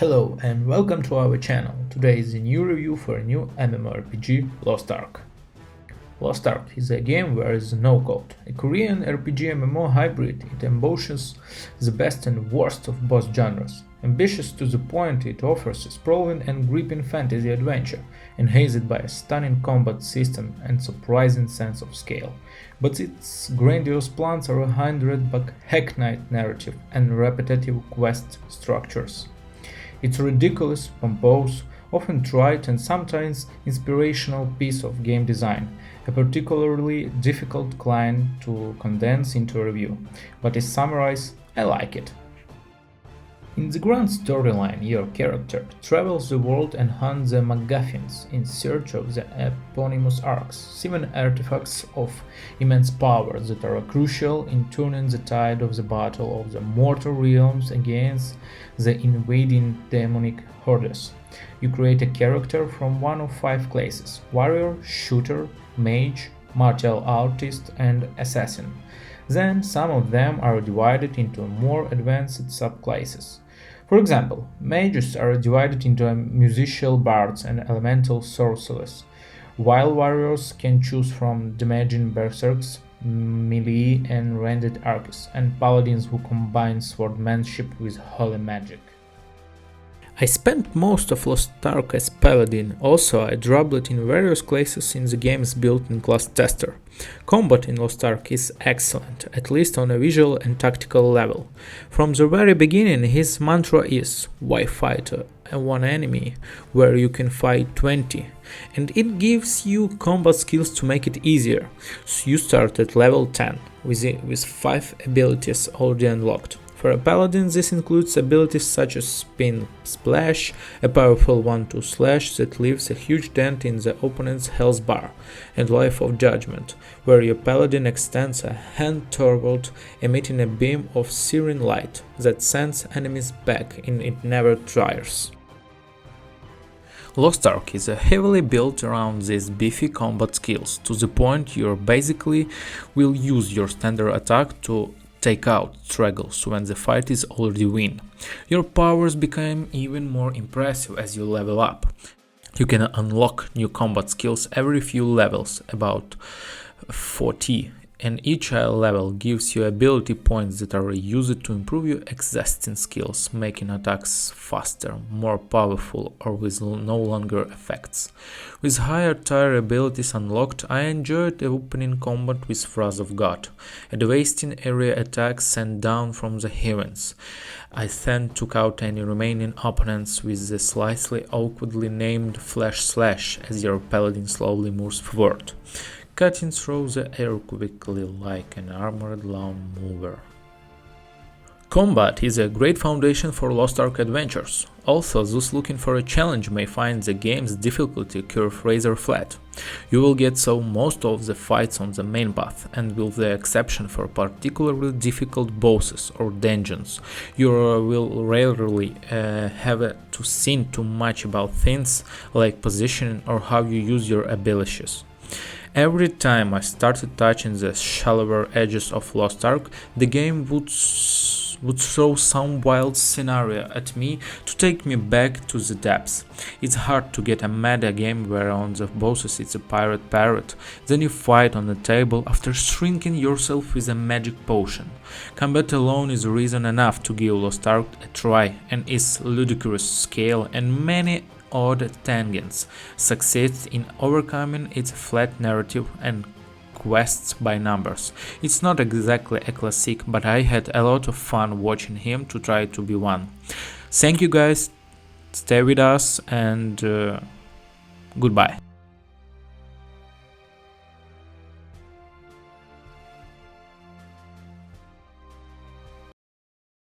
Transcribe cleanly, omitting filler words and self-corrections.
Hello and welcome to our channel. Today is a new review for a new MMORPG, Lost Ark. Lost Ark is a game where is no code. A Korean RPG MMO hybrid, it emboshes the best and worst of both genres. Ambitious to the point, it offers a sprawling and gripping fantasy adventure, enhanced by a stunning combat system and surprising sense of scale. But its grandiose plans are hindered by hackneyed narrative and repetitive quest structures. It's a ridiculous, pompous, often trite and sometimes inspirational piece of game design, a particularly difficult client to condense into a review, but to summarize, I like it. In the grand storyline, your character travels the world and hunts the MacGuffins in search of the eponymous arks, 7 artifacts of immense power that are crucial in turning the tide of the battle of the mortal realms against the invading demonic hordes. You create a character from one of 5 classes: warrior, shooter, mage, martial artist, and assassin. Then some of them are divided into more advanced subclasses. For example, mages are divided into musician bards and elemental sorcerers, while warriors can choose from damaging berserks, melee and ranged archers, and paladins who combine swordmanship with holy magic. I spent most of Lost Ark as Paladin, also I dabbled in various classes in the game's built-in class tester. Combat in Lost Ark is excellent, at least on a visual and tactical level. From the very beginning his mantra is "Why fight one enemy where you can fight 20?" and it gives you combat skills to make it easier. So you start at level 10 with 5 abilities already unlocked. For a paladin, this includes abilities such as Spin Splash, a powerful 1-2 slash that leaves a huge dent in the opponent's health bar, and Life of Judgment, where your paladin extends a hand toward, emitting a beam of searing light that sends enemies back and it never tires. Lost Ark is heavily built around these beefy combat skills, to the point you basically will use your standard attack to take out struggles when the fight is already win. Your powers become even more impressive as you level up. You can unlock new combat skills every few levels, about 40, and each level gives you ability points that are used to improve your existing skills, making attacks faster, more powerful, or with no longer effects. With higher tier abilities unlocked, I enjoyed the opening combat with Wrath of God, a devastating area attack sent down from the heavens. I then took out any remaining opponents with the slightly awkwardly named Flash Slash as your paladin slowly moves forward, cutting through the air quickly like an armored lawn mower. Combat is a great foundation for Lost Ark adventures. Also, those looking for a challenge may find the game's difficulty curve razor flat. You will get through most of the fights on the main path, and with the exception for particularly difficult bosses or dungeons, you will rarely have to think too much about things like positioning or how you use your abilities. Every time I started touching the shallower edges of Lost Ark, the game would throw some wild scenario at me to take me back to the depths. It's hard to get a meta game where on the bosses it's a pirate parrot, then you fight on the table after shrinking yourself with a magic potion. Combat alone is reason enough to give Lost Ark a try, and its ludicrous scale and many odd tangents succeeds in overcoming its flat narrative and quests by numbers. It's not exactly a classic, but I had a lot of fun watching him to try to be one. Thank you guys, stay with us, and goodbye.